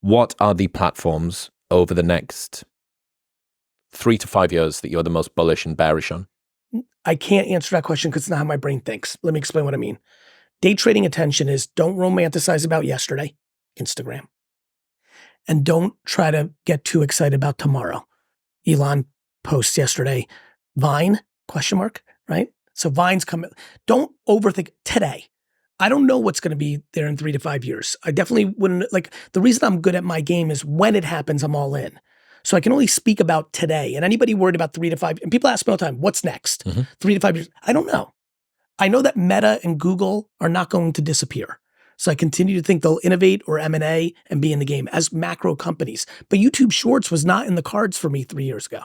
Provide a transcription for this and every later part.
What are the platforms over the next 3 to 5 years that you're the most bullish and bearish on? I can't answer that question because it's not how my brain thinks. Let me explain what I mean. Day trading attention is don't romanticize about yesterday, Instagram. And don't try to get too excited about tomorrow. Elon posts yesterday, Vine, question mark, right? So Vine's coming. Don't overthink today. I don't know what's going to be there in 3 to 5 years. I definitely wouldn't, like, the reason I'm good at my game is when it happens, I'm all in. So I can only speak about today. And anybody worried about 3 to 5, and people ask me all the time, what's next? 3 to 5 years. I don't know. I know that Meta and Google are not going to disappear. So I continue to think they'll innovate or M&A and be in the game as macro companies. But YouTube Shorts was not in the cards for me 3 years ago,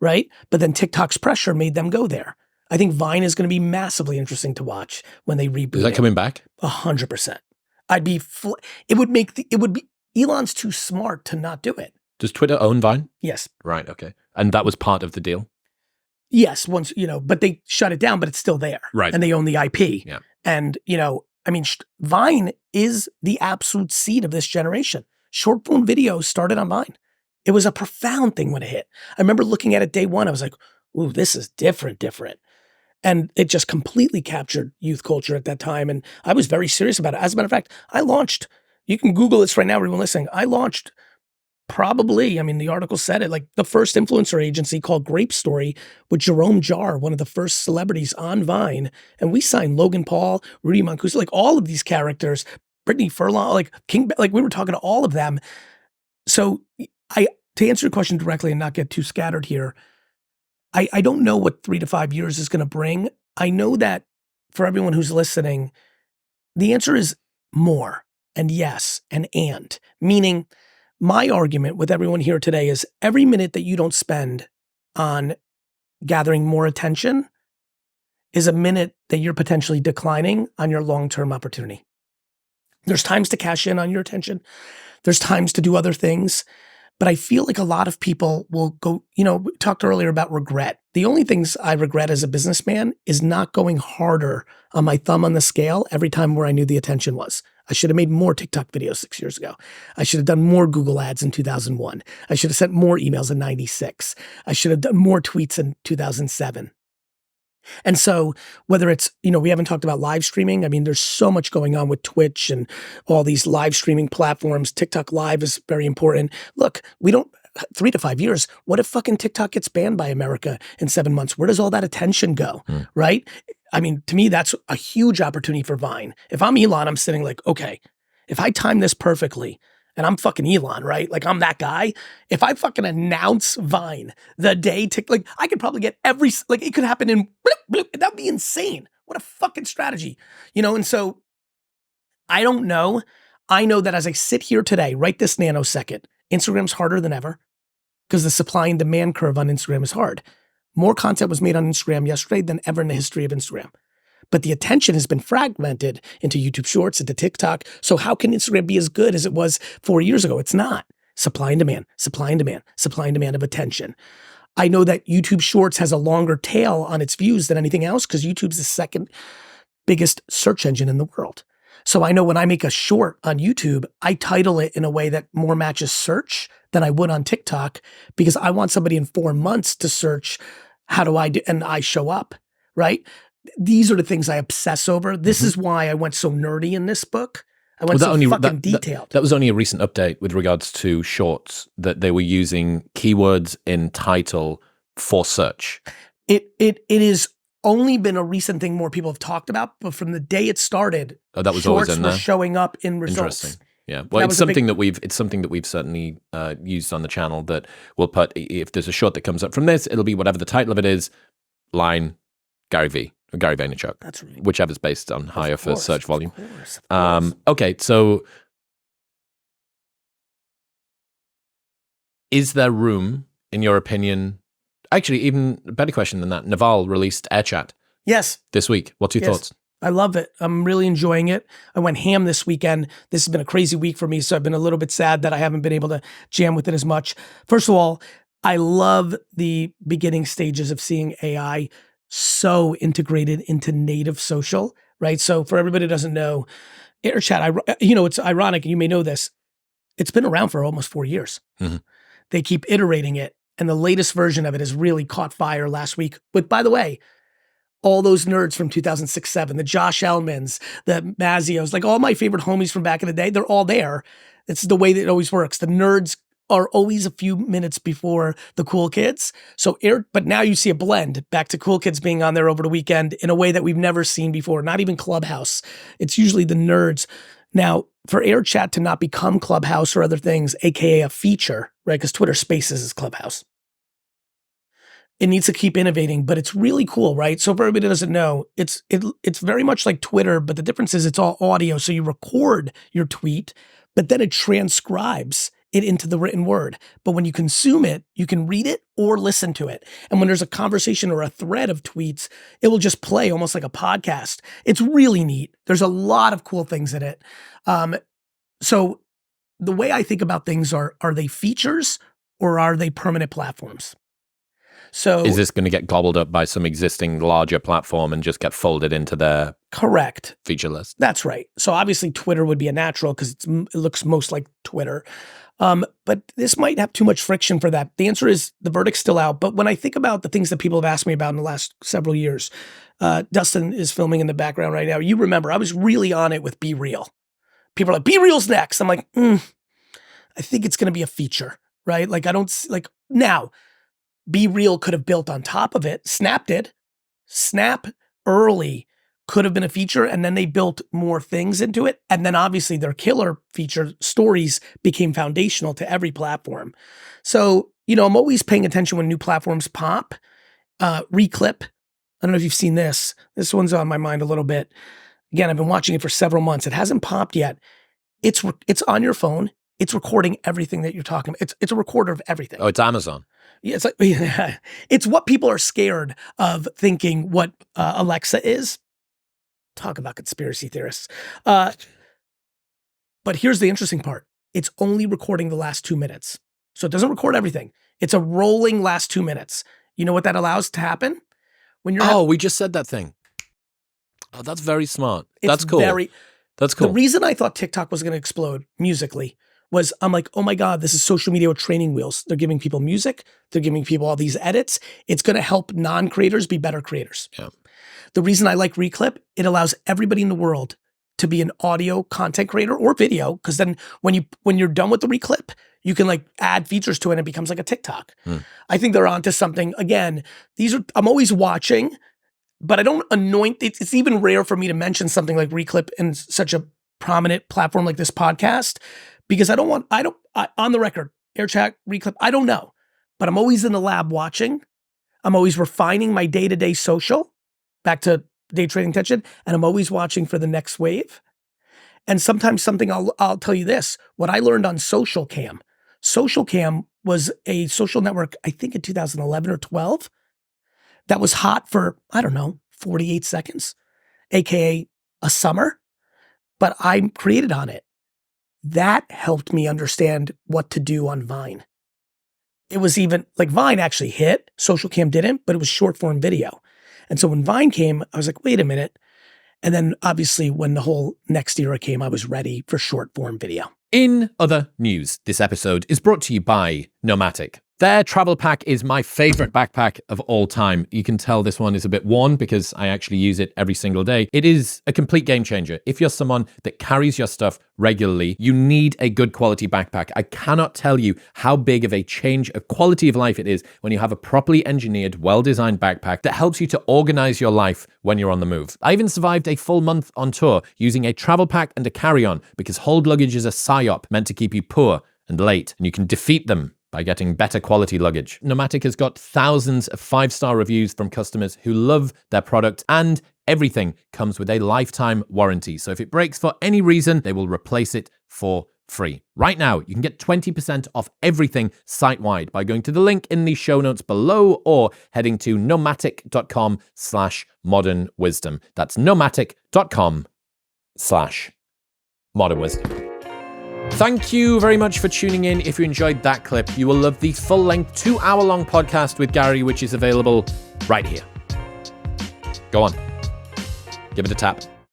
right? But then TikTok's pressure made them go there. I think Vine is going to be massively interesting to watch when they reboot. Is that coming back? 100%. Elon's too smart to not do it. Does Twitter own Vine? Yes. Right, okay. And that was part of the deal? Yes, once, but they shut it down, but it's still there. Right. And they own the IP. Yeah. And, Vine is the absolute seed of this generation. Short form video started on Vine. It was a profound thing when it hit. I remember looking at it day one. I was like, ooh, this is different. And it just completely captured youth culture at that time. And I was very serious about it. As a matter of fact, you can Google this right now, everyone listening. I launched the article said it, like the first influencer agency called Grape Story with Jerome Jarre, one of the first celebrities on Vine. And we signed Logan Paul, Rudy Mancuso, like all of these characters, Brittany Furlong, like King, like we were talking to all of them. So to answer your question directly and not get too scattered here, I don't know what 3 to 5 years is going to bring. I know that for everyone who's listening, the answer is more and yes and meaning my argument with everyone here today is every minute that you don't spend on gathering more attention is a minute that you're potentially declining on your long-term opportunity. There's times to cash in on your attention. There's times to do other things. But I feel like a lot of people will go, we talked earlier about regret. The only things I regret as a businessman is not going harder on my thumb on the scale every time where I knew the attention was. I should have made more TikTok videos 6 years ago. I should have done more Google ads in 2001. I should have sent more emails in 96. I should have done more tweets in 2007. And so whether it's, we haven't talked about live streaming. There's so much going on with Twitch and all these live streaming platforms. TikTok Live is very important. Look, 3 to 5 years, what if fucking TikTok gets banned by America in 7 months? Where does all that attention go, right? To me, that's a huge opportunity for Vine. If I'm Elon, I'm sitting like, okay, if I time this perfectly, and I'm fucking Elon, right? Like I'm that guy. If I fucking announce Vine the day, I could probably get it could happen in bloop, bloop. That'd be insane. What a fucking strategy, And so I don't know. I know that as I sit here today, right this nanosecond, Instagram's harder than ever because the supply and demand curve on Instagram is hard. More content was made on Instagram yesterday than ever in the history of Instagram. But the attention has been fragmented into YouTube Shorts, into TikTok. So how can Instagram be as good as it was 4 years ago? It's not. Supply and demand of attention. I know that YouTube Shorts has a longer tail on its views than anything else because YouTube's the second biggest search engine in the world. So I know when I make a short on YouTube, I title it in a way that more matches search than I would on TikTok because I want somebody in 4 months to search, how do I do, and I show up, right? These are the things I obsess over. This is why I went so nerdy in this book. I went fucking detailed. That was only a recent update with regards to shorts, that they were using keywords in title for search. It is only been a recent thing more people have talked about, but from the day it started, that was shorts always in there. Were showing up in results. Interesting. Yeah, well, it's something that we've certainly used on the channel, that we'll put, if there's a short that comes up from this, it'll be whatever the title of it is, line Gary V. Or Gary Vaynerchuk. That's right. Whichever's based on higher for search volume. Of course. Okay, so is there room, in your opinion? Actually, even a better question than that. Naval released AirChat. Yes. This week. What's your thoughts? I love it. I'm really enjoying it. I went ham this weekend. This has been a crazy week for me, so I've been a little bit sad that I haven't been able to jam with it as much. First of all, I love the beginning stages of seeing AI so integrated into native social, right? So for everybody who doesn't know, AirChat, it's ironic, and you may know this, It's been around for almost 4 years. Mm-hmm. They keep iterating it. And the latest version of it has really caught fire last week. But by the way, all those nerds from 2006-07, the Josh Elmans, the Mazzios, like all my favorite homies from back in the day, they're all there. It's the way that it always works. The nerds are always a few minutes before the cool kids. But now you see a blend back to cool kids being on there over the weekend in a way that we've never seen before, not even Clubhouse. It's usually the nerds. Now, for Air Chat to not become Clubhouse or other things, AKA a feature, right? Because Twitter Spaces is Clubhouse. It needs to keep innovating, but it's really cool, right? So for everybody that doesn't know, it's very much like Twitter, but the difference is it's all audio. So you record your tweet, but then it transcribes it into the written word. But when you consume it, you can read it or listen to it. And when there's a conversation or a thread of tweets, it will just play almost like a podcast. It's really neat. There's a lot of cool things in it. So the way I think about things are they features or are they permanent platforms? So is this going to get gobbled up by some existing larger platform and just get folded into their correct feature list? That's right. So obviously Twitter would be a natural because it looks most like Twitter. But this might have too much friction for that. The answer is the verdict's still out. But when I think about the things that people have asked me about in the last several years, Dustin is filming in the background right now. You remember, I was really on it with Be Real. People are like, Be Real's next. I'm like, I think it's going to be a feature, right? Like I don't like now. Be Real could have built on top of it. Snap did. Snap early could have been a feature, and then they built more things into it. And then obviously their killer feature, Stories, became foundational to every platform. So, I'm always paying attention when new platforms pop. Reclip. I don't know if you've seen this. This one's on my mind a little bit. Again, I've been watching it for several months. It hasn't popped yet. It's on your phone. It's recording everything that you're talking about. It's a recorder of everything. Oh, it's Amazon. Yeah, it's what people are scared of thinking what Alexa is. Talk about conspiracy theorists. But here's the interesting part. It's only recording the last 2 minutes. So it doesn't record everything. It's a rolling last 2 minutes. You know what that allows to happen? When you're we just said that thing. Oh, that's very smart. That's cool. That's cool. The reason I thought TikTok was going to explode musically was I'm like, oh my God, this is social media with training wheels. They're giving people music. They're giving people all these edits. It's going to help non-creators be better creators. Yeah. The reason I like Reclip, it allows everybody in the world to be an audio content creator or video, because then when you're done with the Reclip, you can like add features to it and it becomes like a TikTok. I think they're onto something. Again, I'm always watching, but I don't anoint. It's even rare for me to mention something like Reclip in such a prominent platform like this podcast, because on the record, Air Chat, Reclip, I don't know, but I'm always in the lab watching. I'm always refining my day-to-day social, back to day trading attention, and I'm always watching for the next wave. And sometimes I'll tell you this, what I learned on Social Cam was a social network, I think in 2011 or 12, that was hot for, 48 seconds, AKA a summer, but I created on it. That helped me understand what to do on Vine. It was even, like Vine actually hit, Social Cam didn't, but it was short form video. And so when Vine came, I was like, wait a minute. And then obviously when the whole next era came, I was ready for short form video. In other news, this episode is brought to you by Nomatic. Their travel pack is my favorite backpack of all time. You can tell this one is a bit worn because I actually use it every single day. It is a complete game changer. If you're someone that carries your stuff regularly, you need a good quality backpack. I cannot tell you how big of a change of quality of life it is when you have a properly engineered, well-designed backpack that helps you to organize your life when you're on the move. I even survived a full month on tour using a travel pack and a carry-on because hold luggage is a psyop meant to keep you poor and late, and you can defeat them by getting better quality luggage. Nomatic has got thousands of 5-star reviews from customers who love their product, and everything comes with a lifetime warranty. So if it breaks for any reason, they will replace it for free. Right now, you can get 20% off everything site-wide by going to the link in the show notes below or heading to nomatic.com/modernwisdom. That's nomatic.com/modernwisdom. Thank you very much for tuning in. If you enjoyed that clip, you will love the full-length 2-hour-long podcast with Gary, which is available right here. Go on. Give it a tap.